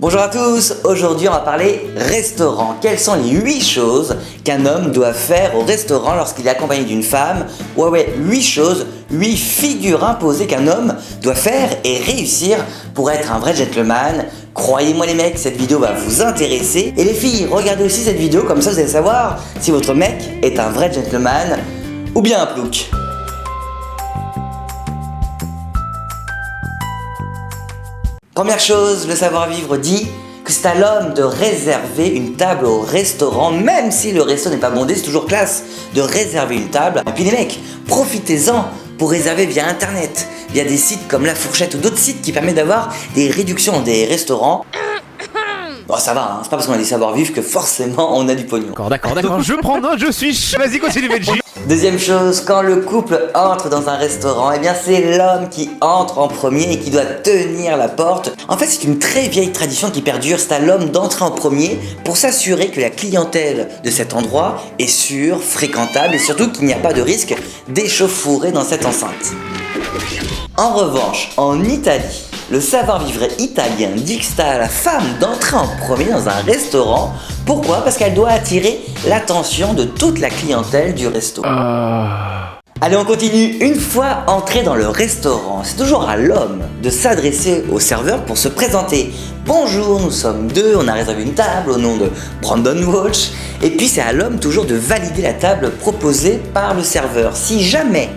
Bonjour à tous, aujourd'hui on va parler restaurant. Quelles sont les 8 choses qu'un homme doit faire au restaurant lorsqu'il est accompagné d'une femme? Ouais, 8 choses, 8 figures imposées qu'un homme doit faire et réussir pour être un vrai gentleman. Croyez-moi les mecs, cette vidéo va vous intéresser. Et les filles, regardez aussi cette vidéo, comme ça vous allez savoir si votre mec est un vrai gentleman ou bien un plouc. Première chose, le savoir-vivre dit que c'est à l'homme de réserver une table au restaurant, même si le resto n'est pas bondé, c'est toujours classe de réserver une table. Et puis les mecs, profitez-en pour réserver via internet, via des sites comme La Fourchette ou d'autres sites qui permettent d'avoir des réductions dans des restaurants. Bon ça va, hein, c'est pas parce qu'on a du savoir-vivre que forcément on a du pognon. D'accord, je prends note, je suis chaud. Vas-y, continue Benji. Deuxième chose, quand le couple entre dans un restaurant, eh bien c'est l'homme qui entre en premier et qui doit tenir la porte. En fait, c'est une très vieille tradition qui perdure, c'est à l'homme d'entrer en premier pour s'assurer que la clientèle de cet endroit est sûre, fréquentable et surtout qu'il n'y a pas de risque d'échauffourée dans cette enceinte. En revanche, en Italie, le savoir-vivre italien dit que c'est à la femme d'entrer en premier dans un restaurant. Pourquoi? Parce qu'elle doit attirer l'attention de toute la clientèle du resto. Allez, on continue. Une fois entré dans le restaurant, c'est toujours à l'homme de s'adresser au serveur pour se présenter. Bonjour, nous sommes deux, on a réservé une table au nom de Brandon Walsh. Et puis c'est à l'homme toujours de valider la table proposée par le serveur. Si jamais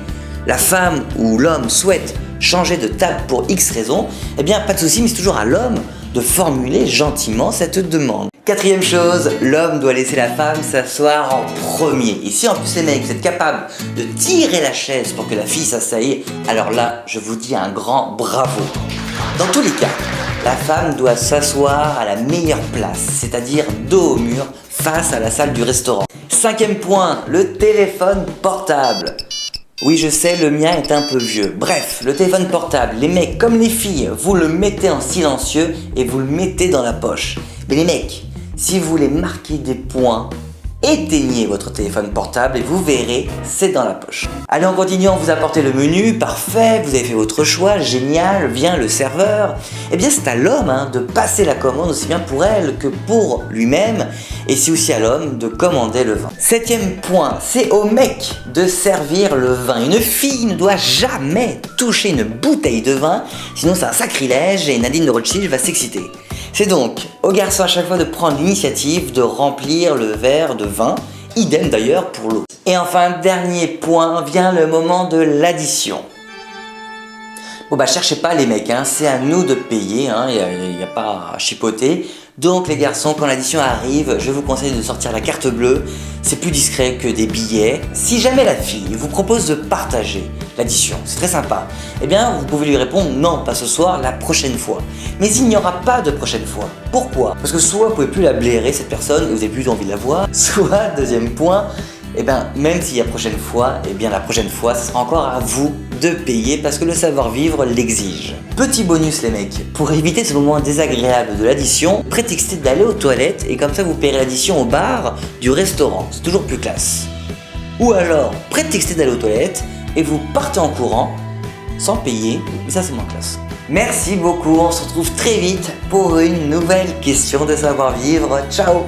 la femme ou l'homme souhaite changer de table pour X raison, eh bien pas de souci, mais c'est toujours à l'homme de formuler gentiment cette demande. Quatrième chose, l'homme doit laisser la femme s'asseoir en premier. Et si en plus les mecs, vous êtes capables de tirer la chaise pour que la fille s'asseye, alors là, je vous dis un grand bravo. Dans tous les cas, la femme doit s'asseoir à la meilleure place, c'est-à-dire dos au mur, face à la salle du restaurant. Cinquième point, le téléphone portable. Oui, je sais, le mien est un peu vieux. Bref, le téléphone portable, les mecs comme les filles, vous le mettez en silencieux et vous le mettez dans la poche. Mais les mecs, si vous voulez marquer des points, éteignez votre téléphone portable et vous verrez, c'est dans la poche. Allez, on continue, on vous apporte le menu, parfait, vous avez fait votre choix, génial, vient le serveur. Eh bien, c'est à l'homme de passer la commande aussi bien pour elle que pour lui-même. Et c'est aussi à l'homme de commander le vin. Septième point, c'est au mec de servir le vin. Une fille ne doit jamais toucher une bouteille de vin, sinon c'est un sacrilège et Nadine de Rothschild va s'exciter. C'est donc au garçon à chaque fois de prendre l'initiative de remplir le verre de vin, idem d'ailleurs pour l'eau. Et enfin, dernier point, vient le moment de l'addition. Bon cherchez pas les mecs, c'est à nous de payer, y a pas à chipoter. Donc les garçons, quand l'addition arrive, je vous conseille de sortir la carte bleue, c'est plus discret que des billets. Si jamais la fille vous propose de partager l'addition, c'est très sympa, eh bien vous pouvez lui répondre non, pas ce soir, la prochaine fois. Mais il n'y aura pas de prochaine fois. Pourquoi? Parce que soit vous pouvez plus la blairer cette personne et vous n'avez plus envie de la voir, soit, deuxième point, même s'il y a prochaine fois, la prochaine fois, ce sera encore à vous de payer parce que le savoir-vivre l'exige. Petit bonus les mecs, pour éviter ce moment désagréable de l'addition, prétextez d'aller aux toilettes et comme ça vous paierez l'addition au bar du restaurant, c'est toujours plus classe. Ou alors, prétextez d'aller aux toilettes et vous partez en courant, sans payer, mais ça c'est moins classe. Merci beaucoup, on se retrouve très vite pour une nouvelle question de savoir-vivre. Ciao!